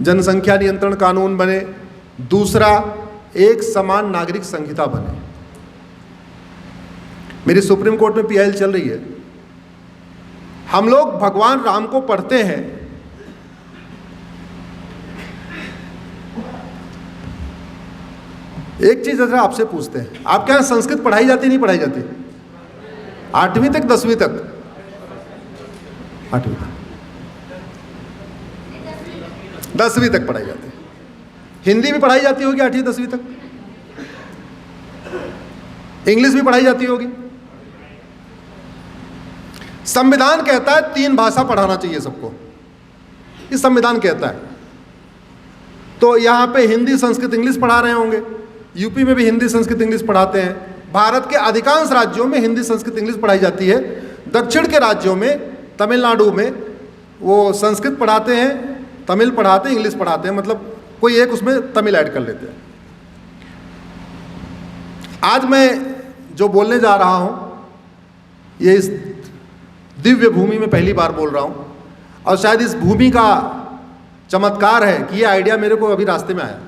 जनसंख्या नियंत्रण कानून बने, दूसरा एक समान नागरिक संहिता बने। मेरी सुप्रीम कोर्ट में पीआईएल चल रही है। हम लोग भगवान राम को पढ़ते हैं, एक चीज जरा आपसे पूछते हैं, आपके यहां संस्कृत पढ़ाई जाती नहीं पढ़ाई जाती? 8वीं तक 10वीं तक? 8वीं तक, 10वीं तक पढ़ाई जाती है। हिंदी भी पढ़ाई जाती होगी 8वीं 10वीं तक, इंग्लिश भी पढ़ाई जाती होगी। संविधान कहता है 3 भाषा पढ़ाना चाहिए सबको, ये संविधान कहता है। तो यहां पे हिंदी संस्कृत इंग्लिश पढ़ा रहे होंगे, यूपी में भी हिंदी संस्कृत इंग्लिश पढ़ाते हैं। भारत के अधिकांश राज्यों में हिंदी संस्कृत इंग्लिश पढ़ाई जाती है। दक्षिण के राज्यों में, तमिलनाडु में वो संस्कृत पढ़ाते हैं, तमिल पढ़ाते हैं, इंग्लिश पढ़ाते हैं, मतलब कोई एक उसमें तमिल ऐड कर लेते हैं। आज मैं जो बोलने जा रहा हूं, ये इस दिव्य भूमि में पहली बार बोल रहा हूं, और शायद इस भूमि का चमत्कार है कि ये आइडिया मेरे को अभी रास्ते में आया,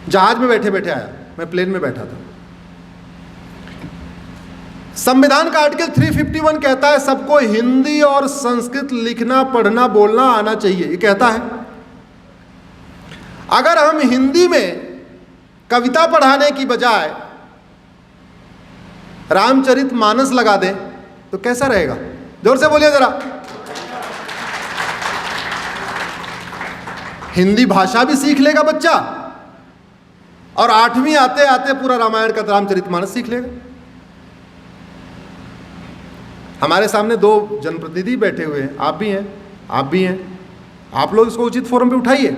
जहाज में बैठे बैठे आया, मैं प्लेन में बैठा था। संविधान का आर्टिकल 351 कहता है सबको हिंदी और संस्कृत लिखना पढ़ना बोलना आना चाहिए, ये कहता है। अगर हम हिंदी में कविता पढ़ाने की बजाय रामचरितमानस लगा दें तो कैसा रहेगा? जोर से बोलिए जरा। हिंदी भाषा भी सीख लेगा बच्चा, और 8वीं आते आते पूरा रामायण का रामचरितमानस सीख लेगा। हमारे सामने 2 जनप्रतिनिधि बैठे हुए हैं, आप भी हैं, आप भी हैं, आप लोग इसको उचित फोरम पे उठाइए।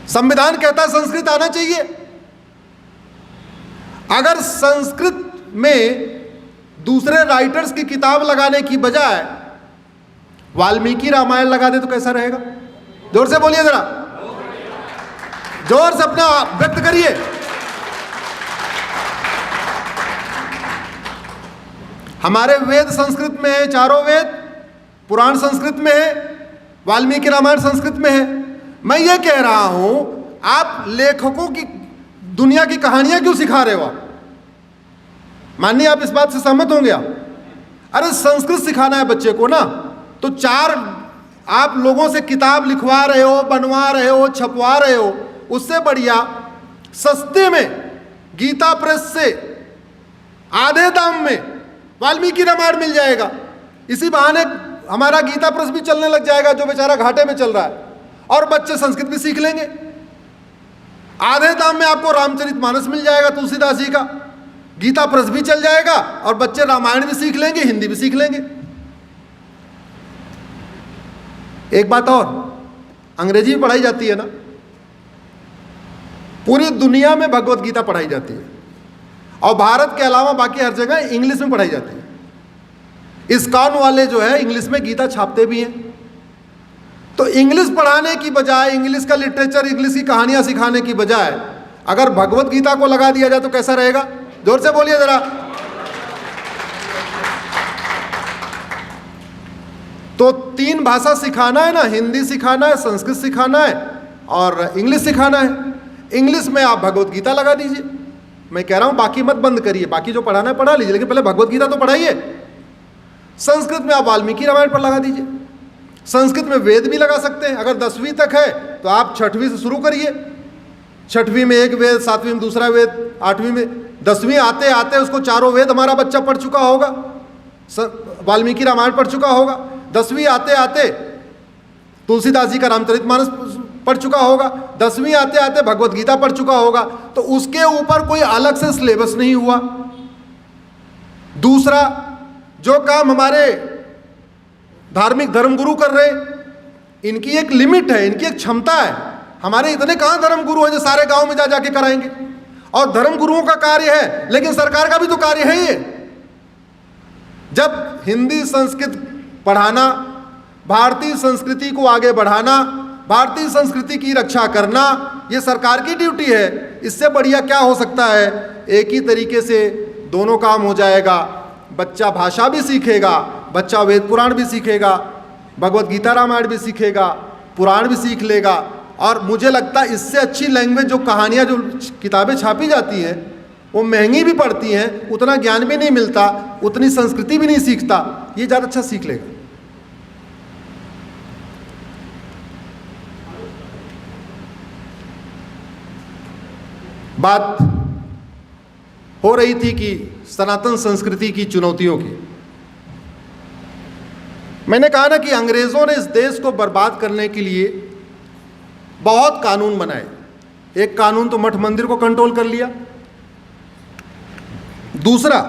संविधान कहता है संस्कृत आना चाहिए। अगर संस्कृत में दूसरे राइटर्स की किताब लगाने की बजाय वाल्मीकि रामायण लगा दे तो कैसा रहेगा? जोर से बोलिए जरा, जोर से अपना व्यक्त करिए। हमारे वेद संस्कृत में है, चारों वेद, पुराण संस्कृत में है, वाल्मीकि रामायण संस्कृत में है। मैं ये कह रहा हूं, आप लेखकों की दुनिया की कहानियां क्यों सिखा रहे हो? आप मानिए आप इस बात से सहमत होंगे आप, अरे संस्कृत सिखाना है बच्चे को ना, तो 4 आप लोगों से किताब लिखवा रहे हो, बनवा रहे हो, छपवा रहे हो, उससे बढ़िया सस्ते में गीता प्रेस से आधे दाम में वाल्मीकि रामायण मिल जाएगा। इसी बहाने हमारा गीता प्रेस भी चलने लग जाएगा, जो बेचारा घाटे में चल रहा है, और बच्चे संस्कृत भी सीख लेंगे। आधे दाम में आपको रामचरितमानस मिल जाएगा तुलसीदास जी का, गीता प्रेस भी चल जाएगा, और बच्चे रामायण भी सीख लेंगे, हिंदी भी सीख लेंगे। एक बात और, अंग्रेजी भी पढ़ाई जाती है ना, पूरी दुनिया में भगवत गीता पढ़ाई जाती है, और भारत के अलावा बाकी हर जगह इंग्लिश में पढ़ाई जाती है। इस्कॉन वाले जो है इंग्लिश में गीता छापते भी हैं। तो इंग्लिश पढ़ाने की बजाय, इंग्लिश का लिटरेचर, इंग्लिश की कहानियां सिखाने की बजाय अगर भगवत गीता को लगा दिया जाए तो कैसा रहेगा? जोर से बोलिए जरा। तो 3 भाषा सिखाना है ना, हिंदी सिखाना है, संस्कृत सिखाना है और इंग्लिश सिखाना है। इंग्लिश में आप भगवत गीता लगा दीजिए। मैं कह रहा हूं बाकी मत बंद करिए, बाकी जो पढ़ाना है पढ़ा लीजिए, लेकिन पहले भगवत गीता तो पढ़ाइए। संस्कृत में आप वाल्मीकि रामायण पर लगा दीजिए। संस्कृत में वेद भी लगा सकते हैं। अगर 10वीं तक है तो आप 6वीं से शुरू करिए। 6वीं में एक वेद, 7वीं में दूसरा वेद, 8वीं में, 10वीं आते आते उसको चारों वेद हमारा बच्चा पढ़ चुका होगा, वाल्मीकि रामायण पढ़ चुका होगा। 10वीं आते आते तुलसीदास जी का रामचरितमानस पढ़ चुका होगा। 10वीं आते आते भगवत गीता पढ़ चुका होगा। तो उसके ऊपर कोई अलग से सिलेबस नहीं हुआ। दूसरा, जो काम हमारे धार्मिक धर्मगुरु कर रहे, इनकी एक लिमिट है, इनकी एक क्षमता है। हमारे इतने कहाँ धर्मगुरु हैं जो सारे गांव में जा जाके कराएंगे? और धर्मगुरुओं का कार्य है, लेकिन सरकार का भी तो कार्य है ये। जब हिंदी संस्कृत पढ़ाना, भारतीय संस्कृति को आगे बढ़ाना, भारतीय संस्कृति की रक्षा करना, ये सरकार की ड्यूटी है। इससे बढ़िया क्या हो सकता है? एक ही तरीके से दोनों काम हो जाएगा। बच्चा भाषा भी सीखेगा, बच्चा वेद पुराण भी सीखेगा, भगवत गीता रामायण भी सीखेगा, पुराण भी सीख लेगा। और मुझे लगता है इससे अच्छी लैंग्वेज जो कहानियाँ, जो किताबें छापी जाती हैं, वो महंगी भी पड़ती हैं, उतना ज्ञान भी नहीं मिलता, उतनी संस्कृति भी नहीं सीखता, ये ज़्यादा अच्छा सीख लेगा। बात हो रही थी कि सनातन संस्कृति की चुनौतियों की। मैंने कहा ना कि अंग्रेजों ने इस देश को बर्बाद करने के लिए बहुत कानून बनाए। एक कानून तो मठ मंदिर को कंट्रोल कर लिया, दूसरा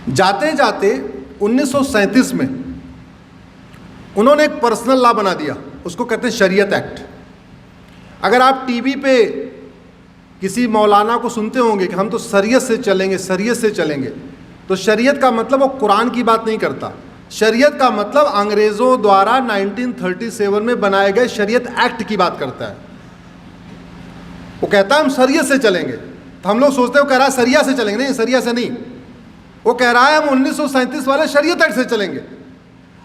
जाते जाते 1937 में उन्होंने एक पर्सनल लॉ बना दिया, उसको कहते हैं शरीयत एक्ट। अगर आप टीवी पे किसी मौलाना को सुनते होंगे कि हम तो शरीयत से चलेंगे, शरीयत से चलेंगे, तो शरीयत का मतलब वो कुरान की बात नहीं करता। शरीयत का मतलब अंग्रेज़ों द्वारा 1937 में बनाए गए शरीयत एक्ट की बात करता है। वो कहता है हम शरीयत से चलेंगे, तो हम लोग सोचते हैं वो कह रहा है शरिया से चलेंगे। नहीं, शरिया से नहीं, वो कह रहा है हम 1937 वाले शरीयत एक्ट से चलेंगे।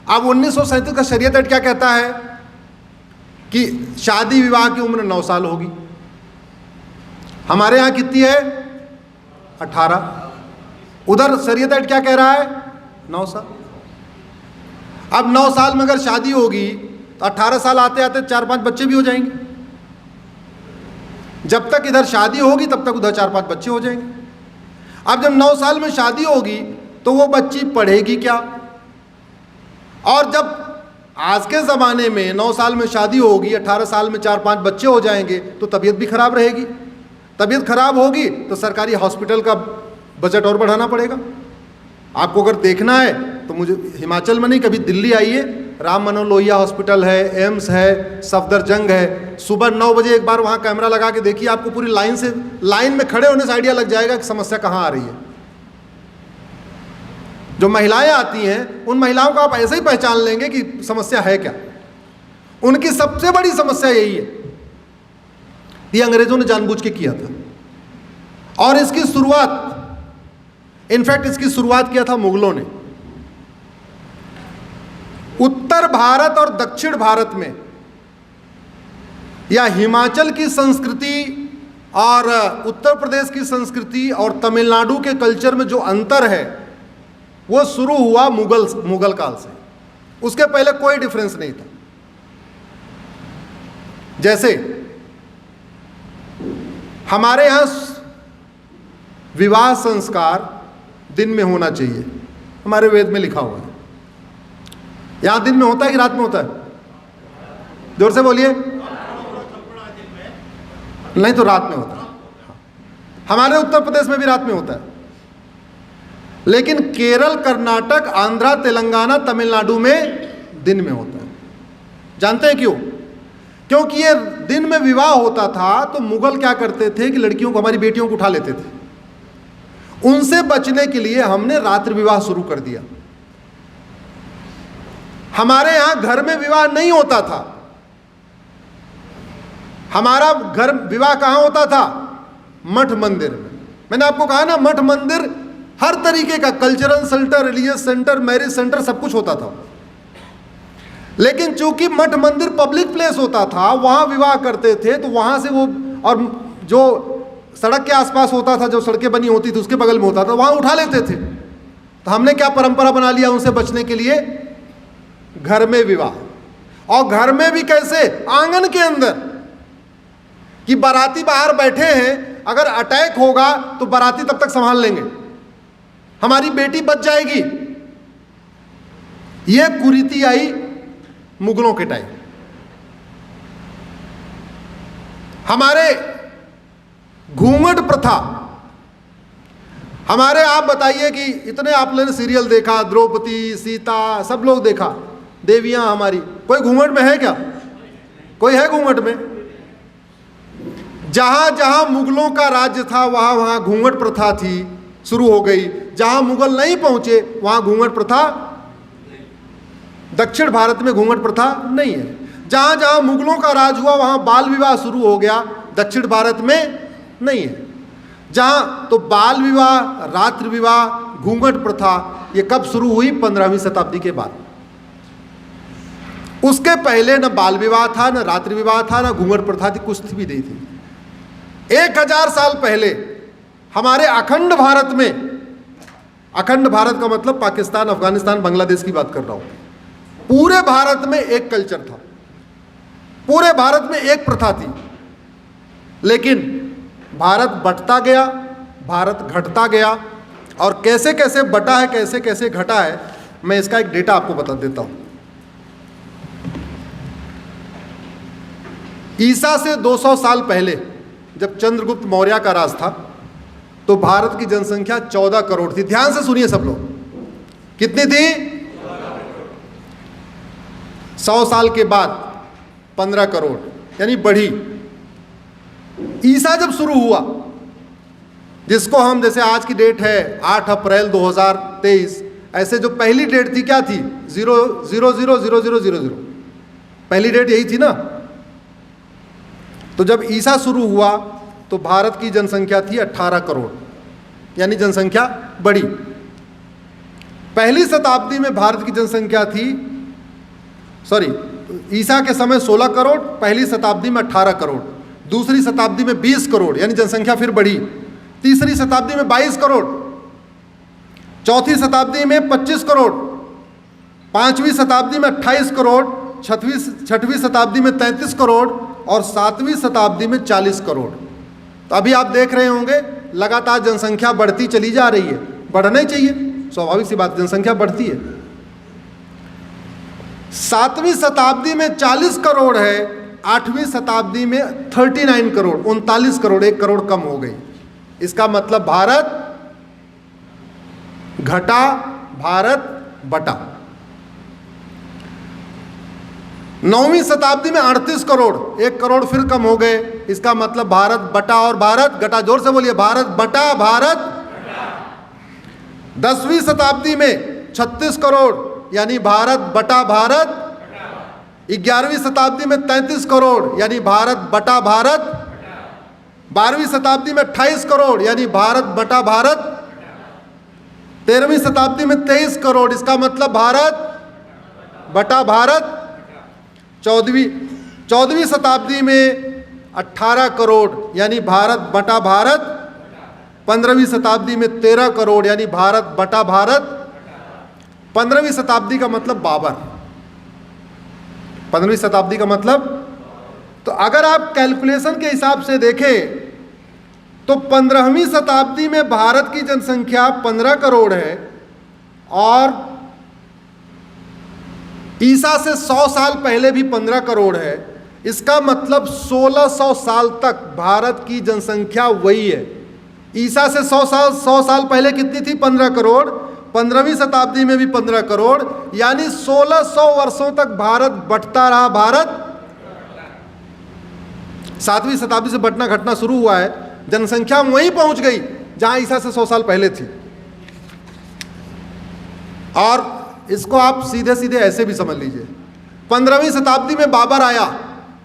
अब 1937 का शरीयत एक्ट क्या कहता है कि शादी विवाह की उम्र 9 साल होगी। हमारे यहाँ कितनी है? 18। उधर शरीयत एक्ट क्या कह रहा है? 9 साल। अब 9 साल में अगर शादी होगी तो 18 साल आते आते 4-5 बच्चे भी हो जाएंगे। जब तक इधर शादी होगी तब तक उधर 4-5 बच्चे हो जाएंगे। अब जब 9 साल में शादी होगी तो वो बच्ची पढ़ेगी क्या? और जब आज के ज़माने में 9 साल में शादी होगी, 18 साल में 4-5 बच्चे हो जाएंगे, तो तबीयत भी खराब रहेगी। तबीयत खराब होगी तो सरकारी हॉस्पिटल का बजट और बढ़ाना पड़ेगा। आपको अगर देखना है तो मुझे हिमाचल में नहीं, कभी दिल्ली आइए, राम मनोहर लोहिया हॉस्पिटल है, एम्स है, सफदरजंग है। सुबह 9 बजे एक बार वहाँ कैमरा लगा के देखिए, आपको पूरी लाइन में खड़े होने से आइडिया लग जाएगा कि समस्या कहाँ आ रही है। जो महिलाएं आती हैं उन महिलाओं को आप ऐसे ही पहचान लेंगे कि समस्या है क्या। उनकी सबसे बड़ी समस्या यही है। ये अंग्रेजों ने जानबूझ के किया था, और इसकी शुरुआत, इनफैक्ट इसकी शुरुआत किया था मुगलों ने। उत्तर भारत और दक्षिण भारत में, या हिमाचल की संस्कृति और उत्तर प्रदेश की संस्कृति और तमिलनाडु के कल्चर में जो अंतर है वो शुरू हुआ मुगल काल से। उसके पहले कोई डिफरेंस नहीं था। जैसे हमारे यहां विवाह संस्कार दिन में होना चाहिए, हमारे वेद में लिखा हुआ है। यहां दिन में होता है कि रात में होता है? जोर से बोलिए। नहीं तो रात में होता है। हमारे उत्तर प्रदेश में भी रात में होता है, लेकिन केरल, कर्नाटक, आंध्रा, तेलंगाना, तमिलनाडु में दिन में होता है। जानते हैं क्यों? क्योंकि ये दिन में विवाह होता था तो मुगल क्या करते थे कि लड़कियों को, हमारी बेटियों को उठा लेते थे। उनसे बचने के लिए हमने रात्रि विवाह शुरू कर दिया। हमारे यहां घर में विवाह नहीं होता था। हमारा घर विवाह कहां होता था? मठ मंदिर में। मैंने आपको कहा ना, मठ मंदिर हर तरीके का cultural centre, religious centre, marriage centre, सब कुछ होता था। लेकिन चूंकि मठ मंदिर पब्लिक प्लेस होता था, वहां विवाह करते थे, तो वहां से वो, और जो सड़क के आसपास होता था, जो सड़कें बनी होती थी उसके बगल में होता था, वहां उठा लेते थे। तो हमने क्या परंपरा बना लिया उनसे बचने के लिए? घर में विवाह। और घर में भी कैसे? आंगन के अंदर, कि बाराती बाहर बैठे हैं, अगर अटैक होगा तो बाराती तब तक संभाल लेंगे, हमारी बेटी बच जाएगी। यह कुरीति आई मुगलों के टाइम। हमारे घूंघट प्रथा, हमारे, आप बताइए कि इतने आपने सीरियल देखा, द्रौपदी, सीता, सब लोग देखा, देवियां हमारी, कोई घूंघट में है क्या? कोई है घूंघट में? जहां जहां मुगलों का राज्य था वहां वहां घूंघट प्रथा थी, शुरू हो गई। जहां मुगल नहीं पहुंचे वहां घूंघट प्रथा, दक्षिण भारत में घूंघट प्रथा नहीं है। जहां जहां मुगलों का राज हुआ वहां बाल विवाह शुरू हो गया। दक्षिण भारत में नहीं है। जहाँ तो बाल विवाह, रात्रि विवाह, घूंघट प्रथा ये कब शुरू हुई? 15वीं शताब्दी के बाद। उसके पहले न बाल विवाह था, न रात्रि विवाह था, न घूंघट प्रथा थी, कुछ भी नहीं थी। 1000 साल पहले हमारे अखंड भारत में, अखंड भारत का मतलब पाकिस्तान, अफगानिस्तान, बांग्लादेश की बात कर रहा हूं, पूरे भारत में एक कल्चर था, पूरे भारत में एक प्रथा थी। लेकिन भारत बंटता गया, भारत घटता गया, और कैसे कैसे बटा है, कैसे कैसे घटा है, मैं इसका एक डेटा आपको बता देता हूं। ईसा से 200 साल पहले जब चंद्रगुप्त मौर्य का राज था तो भारत की जनसंख्या 14 करोड़ थी। ध्यान से सुनिए सब लोग, कितनी थी? 100 साल के बाद 15 करोड़, यानी बढ़ी। ईसा जब शुरू हुआ, जिसको हम, जैसे आज की डेट है 8 अप्रैल 2023, ऐसे जो पहली डेट थी क्या थी? 0000000, पहली डेट यही थी ना। तो जब ईसा शुरू हुआ तो भारत की जनसंख्या थी 18 करोड़, यानी जनसंख्या बढ़ी। पहली शताब्दी में भारत की जनसंख्या थी, ईसा के समय 16 करोड़, पहली शताब्दी में 18 करोड़, दूसरी शताब्दी में 20 करोड़, यानी जनसंख्या फिर बढ़ी। तीसरी शताब्दी में 22 करोड़, चौथी शताब्दी में 25 करोड़, पांचवी शताब्दी में 28 करोड़, छठवीं शताब्दी में 33 करोड़, और 7वीं शताब्दी में 40 करोड़। तो अभी आप देख रहे होंगे लगातार जनसंख्या बढ़ती चली जा रही है। बढ़ना ही चाहिए, स्वाभाविक सी बात, जनसंख्या बढ़ती है। 7वीं शताब्दी में 40 करोड़ है, 8वीं शताब्दी में 39 करोड़, 39 करोड़, 1 करोड़ कम हो गई। इसका मतलब भारत घटा, भारत बटा। 9वीं शताब्दी में 38 करोड़, 1 करोड़ फिर कम हो गए। इसका मतलब भारत बटा और भारत घटा। जोर से बोलिए, भारत बटा, भारत। 10वीं शताब्दी में 36 करोड़, यानी भारत बटा, भारत। 11वीं शताब्दी में 33 करोड़, यानी भारत बटा, भारत। 12वीं शताब्दी में 28 करोड़, यानी भारत बटा, भारत। 13वीं शताब्दी में 23 करोड़, इसका मतलब भारत बटा, भारत। 14वीं शताब्दी में 18 करोड़, यानी भारत बटा, भारत। 15वीं शताब्दी में 13 करोड़, यानी भारत बटा, भारत। 15वीं शताब्दी का मतलब बाबर, 15वीं शताब्दी का मतलब। तो अगर आप कैलकुलेशन के हिसाब से देखें तो 15वीं शताब्दी में भारत की जनसंख्या 15 करोड़ है, और ईसा से 100 साल पहले भी 15 करोड़ है। इसका मतलब 1600 साल तक भारत की जनसंख्या वही है। ईसा से 100 साल पहले कितनी थी? 15 करोड़। 15वीं शताब्दी में भी 15 करोड़, यानी 1600 वर्षों तक भारत बढ़ता रहा। भारत 7वीं शताब्दी से बढ़ना घटना शुरू हुआ है, जनसंख्या वहीं पहुंच गई जहां ईसा से 100 साल पहले थी। और इसको आप सीधे सीधे ऐसे भी समझ लीजिए, 15वीं शताब्दी में बाबर आया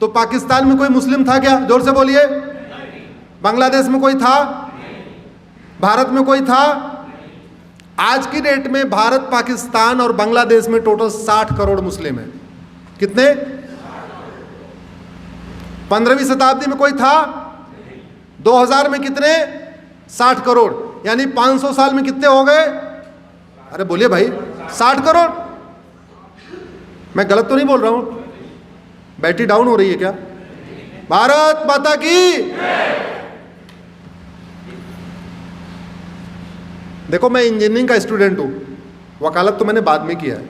तो पाकिस्तान में कोई मुस्लिम था क्या? जोर से बोलिए। बांग्लादेश में कोई था? भारत में कोई था? आज की डेट में भारत, पाकिस्तान और बांग्लादेश में टोटल 60 करोड़ मुस्लिम हैं। कितने? 15वीं शताब्दी में कोई था? 2000 में कितने? 60 करोड़, यानी 500 साल में कितने हो गए? अरे बोलिए भाई, 60 करोड़। मैं गलत तो नहीं बोल रहा हूं? बैटरी डाउन हो रही है क्या? भारत माता की। देखो, मैं इंजीनियरिंग का स्टूडेंट हूं, वकालत तो मैंने बाद में किया है,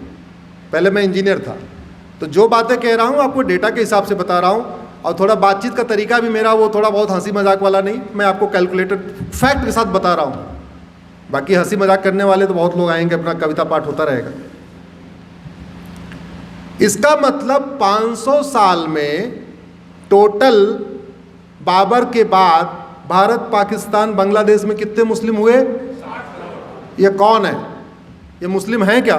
पहले मैं इंजीनियर था। तो जो बातें कह रहा हूं आपको डेटा के हिसाब से बता रहा हूं, और थोड़ा बातचीत का तरीका भी मेरा वो थोड़ा बहुत हंसी मजाक वाला नहीं, मैं आपको कैलकुलेटेड फैक्ट के साथ बता रहा हूं। बाकी हंसी मजाक करने वाले तो बहुत लोग आएंगे, अपना कविता पाठ होता रहेगा। इसका मतलब 500 साल में टोटल बाबर के बाद भारत, पाकिस्तान, बांग्लादेश में कितने मुस्लिम हुए? ये कौन है? ये मुस्लिम है क्या?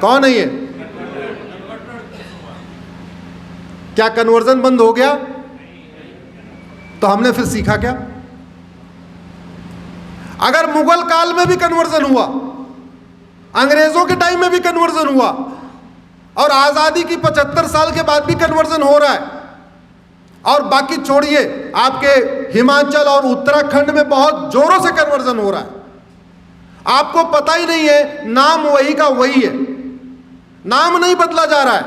कौन है ये? क्या कन्वर्जन बंद हो गया? तो हमने फिर सीखा क्या? अगर मुगल काल में भी कन्वर्जन हुआ, अंग्रेजों के टाइम में भी कन्वर्जन हुआ, और आजादी की 75 साल के बाद भी कन्वर्जन हो रहा है, और बाकी छोड़िए आपके हिमाचल और उत्तराखंड में बहुत जोरों से कन्वर्जन हो रहा है, आपको पता ही नहीं है, नाम वही का वही है, नाम नहीं बदला जा रहा है,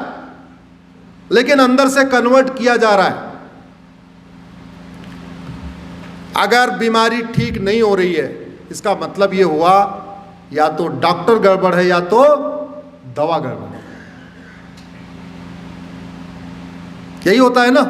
लेकिन अंदर से कन्वर्ट किया जा रहा है। अगर बीमारी ठीक नहीं हो रही है, इसका मतलब यह हुआ या तो डॉक्टर गड़बड़ है या तो दवा गड़बड़ है। यही होता है ना।